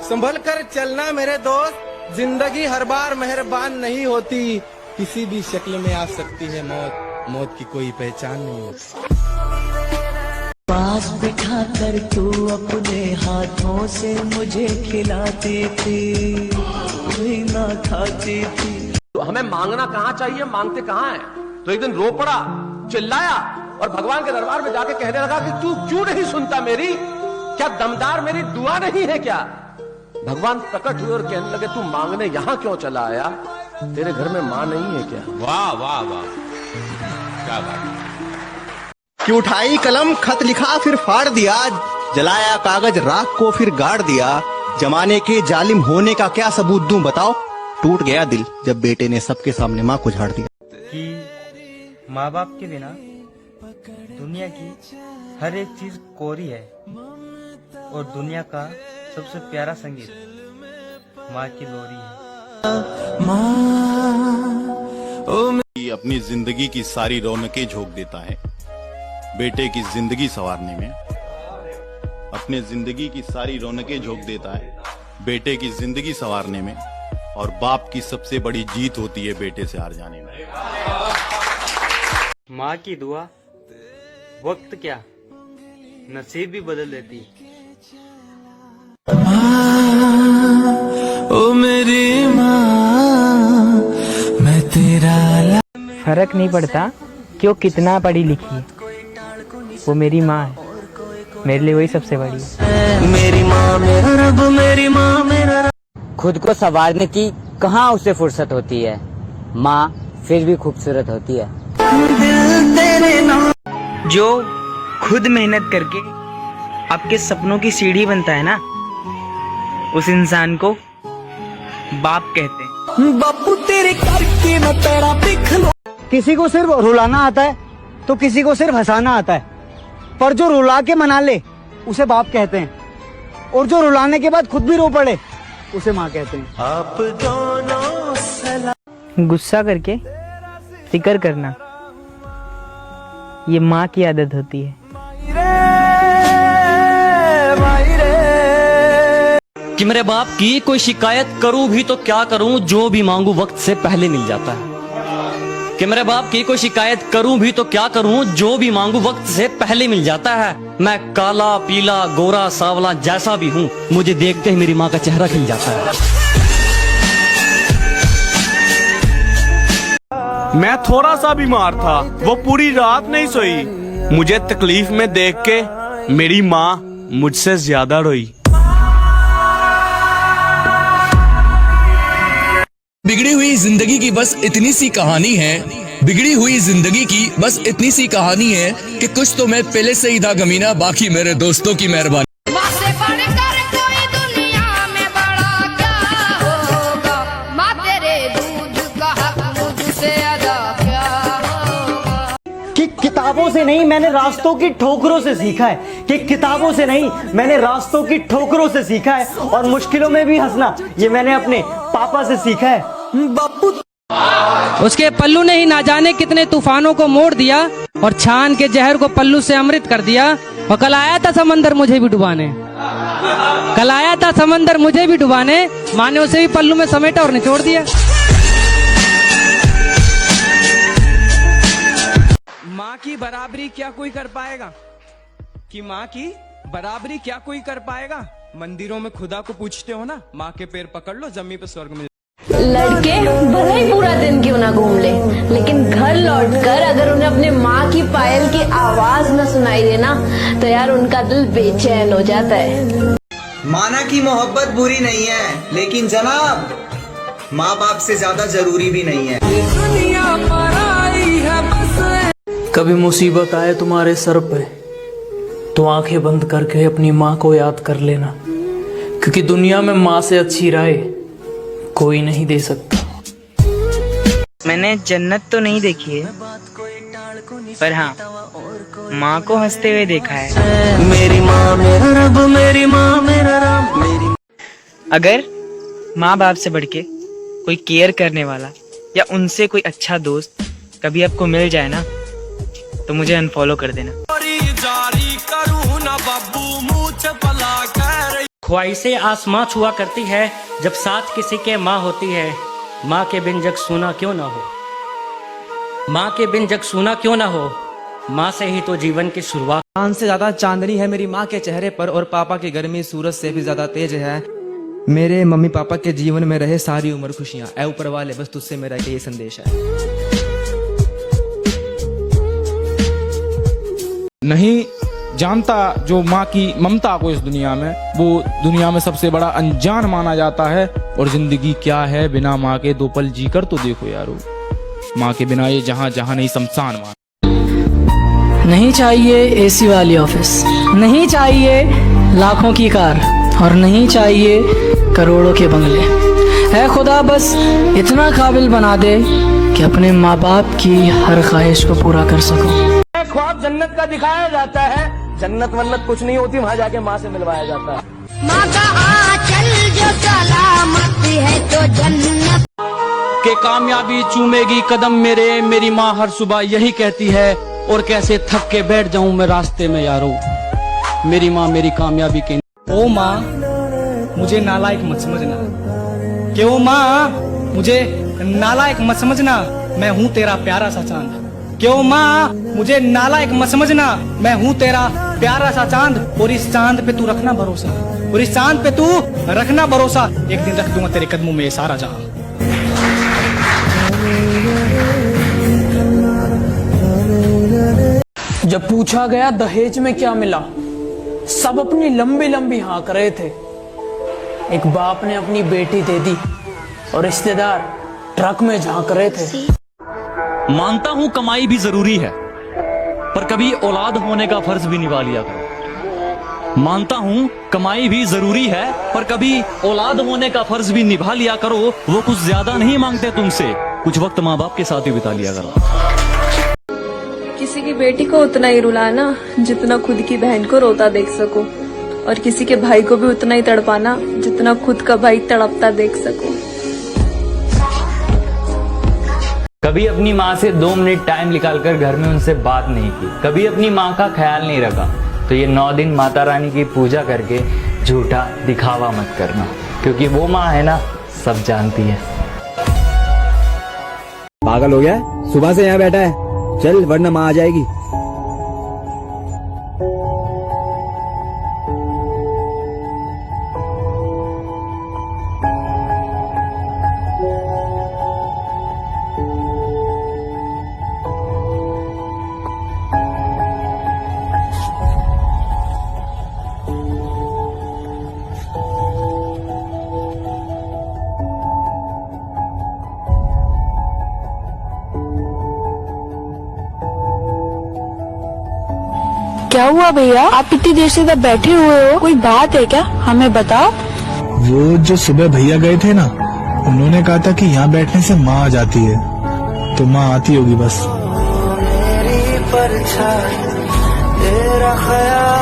संभल कर चलना मेरे दोस्त, जिंदगी हर बार मेहरबान नहीं होती, किसी भी शक्ल में आ सकती है मौत, मौत की कोई पहचान नहीं होती। पास बिठा कर तू अपने हाथों से मुझे खिलाती थी, ना खाती थी। तो हमें मांगना कहाँ चाहिए, मांगते कहाँ है। तो एक दिन रो पड़ा, चिल्लाया और भगवान के दरबार में जाके कहने लगा कि तू क्यों नहीं सुनता मेरी, क्या दमदार मेरी दुआ नहीं है क्या। भगवान प्रकट हुए और कहने लगे तू मांगने यहां क्यों चला आया, तेरे घर में मां नहीं है क्या। वाह वाह वाह, क्या बात। कि उठाई कलम खत लिखा फिर फाड़ दिया, जलाया कागज राख को फिर गाड़ दिया, जमाने के जालिम होने का क्या सबूत दूं बताओ, टूट गया दिल जब बेटे ने सबके सामने माँ को झाड़ दिया। कि माँ बाप के बिना दुनिया की हर एक चीज कोरी है और दुनिया का सबसे प्यारा संगीत माँ की लोरी है। अपनी जिंदगी की सारी रौनकें झोंक देता है बेटे की जिंदगी संवारने में, अपने जिंदगी की सारी रौनकें झोंक देता है बेटे की जिंदगी संवारने में, और बाप की सबसे बड़ी जीत होती है बेटे से हार जाने में। माँ की दुआ वक्त क्या नसीब भी बदल देती है। ओ मेरी माँ मैं तेरा फर्क नहीं पड़ता कि वो कितना पढ़ी लिखी है, वो मेरी माँ है, मेरे लिए वही सबसे बड़ी है। मेरी माँ मेरा रब, मेरी माँ मेरा रब। खुद को संवारने की कहाँ उसे फुर्सत होती है, माँ फिर भी खूबसूरत होती है। जो खुद मेहनत करके आपके सपनों की सीढ़ी बनता है ना, उस इंसान को बाप कहते हैं। बापू तेरे करके मैं तेरा पिख लो। किसी को सिर्फ रुलाना आता है तो किसी को सिर्फ हंसाना आता है, पर जो रुला के मना ले उसे बाप कहते हैं, और जो रुलाने के बाद खुद भी रो पड़े उसे माँ कहते हैं। आप दोनों सलाम। गुस्सा करके फिक्र करना ये माँ की आदत होती है। कि मेरे बाप की कोई शिकायत करूं भी तो क्या करूं, जो भी मांगू वक्त से पहले मिल जाता है। कि मेरे बाप की कोई शिकायत करूं भी तो क्या करूं, जो भी मांगू वक्त से पहले मिल जाता है। मैं काला पीला गोरा सावला जैसा भी हूं, मुझे देखते ही मेरी माँ का चेहरा खिल जाता है। मैं थोड़ा सा बीमार था, वो पूरी रात नहीं सोई, मुझे तकलीफ में देख के मेरी माँ मुझसे ज्यादा रोई। बिगड़ी हुई जिंदगी की बस इतनी सी कहानी है, बिगड़ी हुई जिंदगी की बस इतनी सी कहानी है कि कुछ तो मैं पहले से ही था गमीना, बाकी मेरे दोस्तों की मेहरबानी। कि किताबों से नहीं मैंने रास्तों की ठोकरों से सीखा है, कि किताबों से नहीं मैंने रास्तों की ठोकरों से सीखा है, और मुश्किलों में भी हंसना ये मैंने अपने पापा से सीखा है। बापू उसके पल्लू ने ही ना जाने कितने तूफानों को मोड़ दिया, और छान के जहर को पल्लू से अमृत कर दिया। और कल आया था समंदर मुझे भी डुबाने, कल आया था समंदर मुझे भी डुबाने, माँ ने उसे भी पल्लू में समेटा और निचोड़ दिया। माँ की बराबरी क्या कोई कर पाएगा, कि माँ की बराबरी क्या कोई कर पाएगा। मंदिरों में खुदा को पूछते हो ना, माँ के पैर पकड़ लो जमीन पे स्वर्ग मिल। लड़के भले ही पूरा दिन क्यों ना घूम ले, लेकिन घर लौटकर अगर उन्हें अपने माँ की पायल की आवाज न सुनाई देना तो यार उनका दिल बेचैन हो जाता है। माना की मोहब्बत बुरी नहीं है, लेकिन जनाब माँ बाप से ज्यादा जरूरी भी नहीं है। कभी मुसीबत आए तुम्हारे सर पे तो आंखें बंद करके अपनी माँ को याद कर लेना, क्योंकि दुनिया में माँ से अच्छी राय कोई नहीं दे सकता। मैंने जन्नत तो नहीं देखी है, पर हाँ माँ को हंसते हुए देखा है। मेरी माँ मेरा रब, मेरी माँ मेरा रब, मेरी। अगर माँ बाप से बढ़ के कोई केयर करने वाला या उनसे कोई अच्छा दोस्त कभी आपको मिल जाए ना, तो मुझे अनफॉलो कर देना। ख्वाहिशें आसमां छुआ करती है जब साथ किसी के माँ होती है। माँ के बिन जग सूना क्यों ना हो, माँ के बिन जग सूना क्यों ना हो, माँ से ही तो जीवन की शुरुआत। चांद से ज्यादा चांदनी है मेरी माँ के चेहरे पर, और पापा की गर्मी सूरज से भी ज्यादा तेज है। मेरे मम्मी पापा के जीवन में रहे सारी उम्र खुशियाँ। ऐ ऊपर वाले बस तुझसे मेरा ये संदेश है। नहीं जानता जो माँ की ममता को इस दुनिया में, वो दुनिया में सबसे बड़ा अनजान माना जाता है। और जिंदगी क्या है बिना माँ के, 2 पल जी कर तो देखो यारो। माँ के बिना ये जहाँ जहाँ नहीं शमशान मान। नहीं चाहिए एसी वाली ऑफिस, नहीं चाहिए लाखों की कार, और नहीं चाहिए करोड़ों के बंगले। है खुदा बस इतना काबिल बना दे कि अपने माँ बाप की हर ख्वाहिश को पूरा कर सकूं। ख्वाब जन्नत का दिखाया जाता है, जन्नत वन्नत कुछ नहीं होती, वहाँ जाके माँ से मिलवाया जाता है। माँ का आंचल जो सलामत है तो जन्नत के कामयाबी चूमेगी कदम मेरे, मेरी माँ हर सुबह यही कहती है। और कैसे थक के बैठ जाऊं मैं रास्ते में यारो, मेरी माँ मेरी कामयाबी के। ओ माँ मुझे नालायक मत समझना, कि ओ माँ मुझे नालायक मत समझना, मैं हूँ तेरा प्यारा सा चांद। क्यों माँ मुझे नालायक मत समझना, मैं हूँ तेरा प्यारा सा चांद। और इस चांद पे तू रखना भरोसा, और इस चांद पे तू रखना भरोसा, एक दिन रख दूंगा तेरे कदमों में ये सारा जहां। जब पूछा गया दहेज में क्या मिला, सब अपनी लंबी लंबी हाँक रहे थे। एक बाप ने अपनी बेटी दे दी और रिश्तेदार ट्रक में झांक रहे थे। मानता हूं कमाई भी जरूरी है, पर कभी औलाद होने का फर्ज भी निभा लिया करो। मानता हूं कमाई भी जरूरी है, पर कभी औलाद होने का फर्ज भी निभा लिया करो। वो कुछ ज्यादा नहीं मांगते तुमसे, कुछ वक्त माँ बाप के साथ ही बिता लिया करो। किसी की बेटी को उतना ही रुलाना जितना खुद की बहन को रोता देख सको, और किसी के भाई को भी उतना ही तड़पाना जितना खुद का भाई तड़पता देख सको। कभी अपनी माँ से 2 मिनट टाइम निकालकर घर में उनसे बात नहीं की, कभी अपनी माँ का ख्याल नहीं रखा, तो ये 9 दिन माता रानी की पूजा करके झूठा दिखावा मत करना, क्योंकि वो माँ है ना, सब जानती है। पागल हो गया, सुबह से यहाँ बैठा है, चल वरना माँ आ जाएगी। क्या हुआ भैया, आप इतनी देर से इधर बैठे हुए हो, कोई बात है क्या, हमें बताओ। वो जो सुबह भैया गए थे ना, उन्होंने कहा था कि यहाँ बैठने से माँ आ जाती है, तो माँ आती होगी बस। तेरा ख्याल